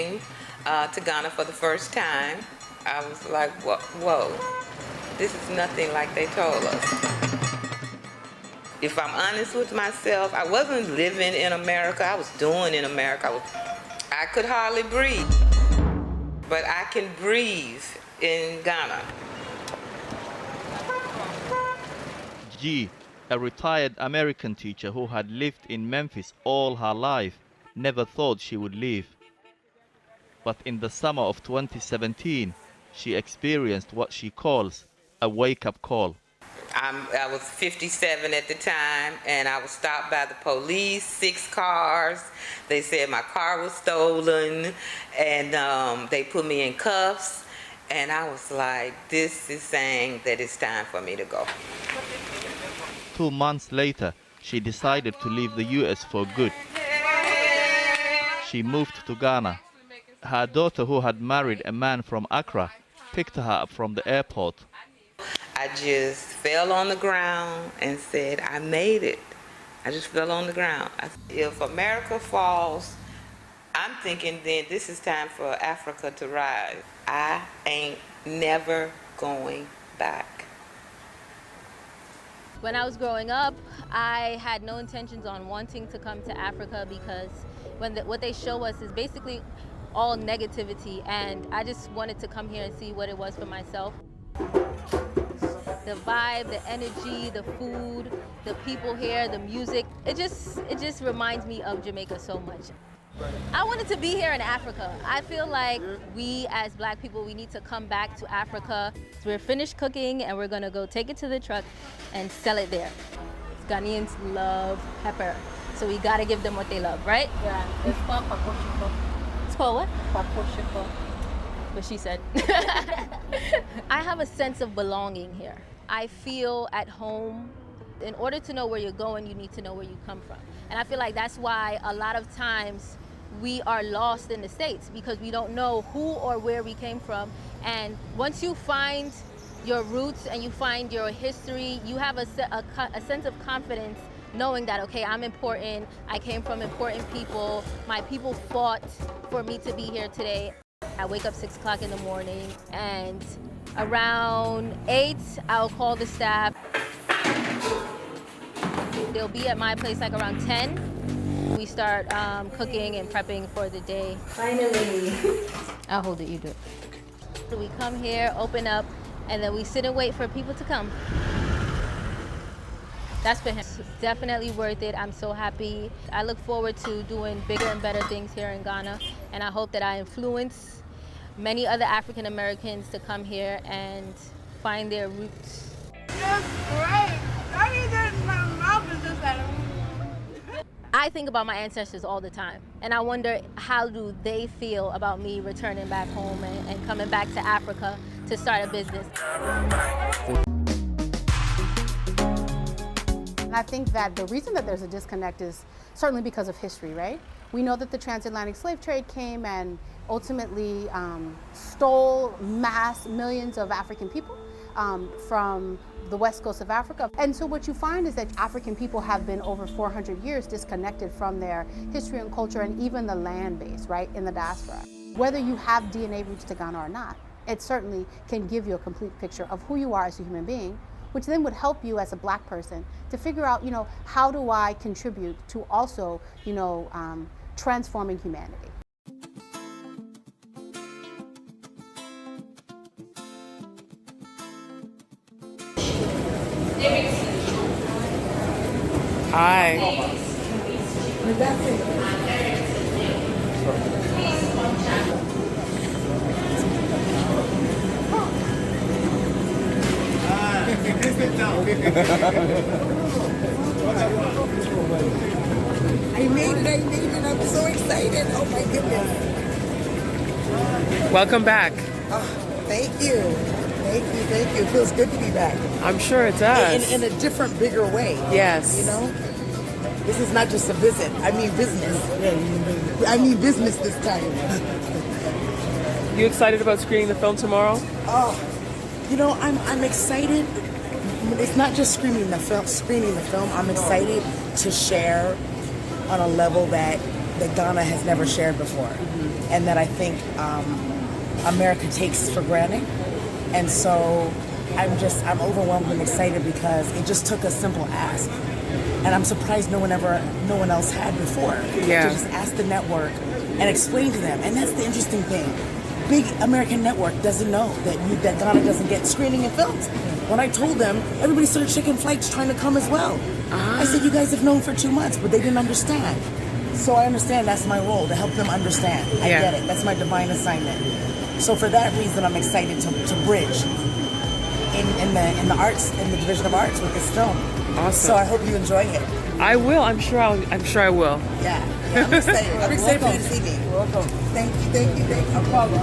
came to Ghana for the first time, I was like, whoa, this is nothing like they told us. If I'm honest with myself, I wasn't living in America. I was doing in America. I could hardly breathe, but I can breathe in Ghana. G, a retired American teacher who had lived in Memphis all her life, never thought she would leave. But in the summer of 2017, she experienced what she calls a wake-up call. I was 57 at the time, and I was stopped by the police, 6 cars. They said my car was stolen, and they put me in cuffs. And I was like, this is saying that it's time for me to go. 2 months later, she decided to leave the US for good. She moved to Ghana. Her daughter, who had married a man from Accra, picked her up from the airport. I just fell on the ground and said, I made it. I just fell on the ground. If America falls, I'm thinking then this is time for Africa to rise. I ain't never going back. When I was growing up, I had no intentions on wanting to come to Africa because what they show us is basically all negativity, and I just wanted to come here and see what it was for myself. The vibe, the energy, the food, the people here, the music, it just reminds me of Jamaica so much. I wanted to be here in Africa. I feel like we as Black people, we need to come back to Africa. So we're finished cooking and we're gonna go take it to the truck and sell it there. Ghanaians love pepper, so we gotta give them what they love, right? Yeah, it's called paposhiko. It's called what? Paposhiko. What she said. I have a sense of belonging here. I feel at home. In order to know where you're going, you need to know where you come from. And I feel like that's why a lot of times we are lost in the States, because we don't know who or where we came from. And once you find your roots and you find your history, you have a sense of confidence knowing that, okay, I'm important, I came from important people, my people fought for me to be here today. I wake up 6 o'clock in the morning, and around 8, I'll call the staff. They'll be at my place like around 10. We start cooking and prepping for the day. Finally. I'll hold it, you do it. So we come here, open up, and then we sit and wait for people to come. That's for him. It's definitely worth it. I'm so happy. I look forward to doing bigger and better things here in Ghana, and I hope that I influence many other African Americans to come here and find their roots. That's great. I mean, my mouth is just like... I think about my ancestors all the time, and I wonder how do they feel about me returning back home and coming back to Africa to start a business. And I think that the reason that there's a disconnect is certainly because of history, right? We know that the transatlantic slave trade came and ultimately stole millions of African people from the west coast of Africa. And so what you find is that African people have been over 400 years disconnected from their history and culture and even the land base, right, in the diaspora. Whether you have DNA roots to Ghana or not, it certainly can give you a complete picture of who you are as a human being, which then would help you as a Black person to figure out, you know, how do I contribute to also, you know, transforming humanity. Hi. I made it, I'm so excited. Oh my goodness. Welcome back. Oh, thank you. Thank you. It feels good to be back. I'm sure it does. In a different, bigger way. Yes. You know? This is not just a visit. I mean business. I mean business this time. You excited about screening the film tomorrow? Oh, you know, I'm excited. It's not just screening the film. I'm excited to share on a level that that Ghana has never shared before, and that I think America takes for granted. And so I'm overwhelmed and excited because it just took a simple ask, and I'm surprised no one else had before. Yeah. To just ask the network and explain to them, and that's the interesting thing. Big American network doesn't know that Ghana doesn't get screening in films. When I told them, everybody started checking flights trying to come as well. I said, you guys have known for 2 months, but they didn't understand. So I understand that's my role, to help them understand. I get it. That's my divine assignment. So for that reason, I'm excited to bridge in the arts, in the division of arts with this film. Awesome. So I hope you enjoy it. I will. I'm sure I will. Yeah, I'm excited. I'm excited for you to see me. Welcome. Thank you. No problem.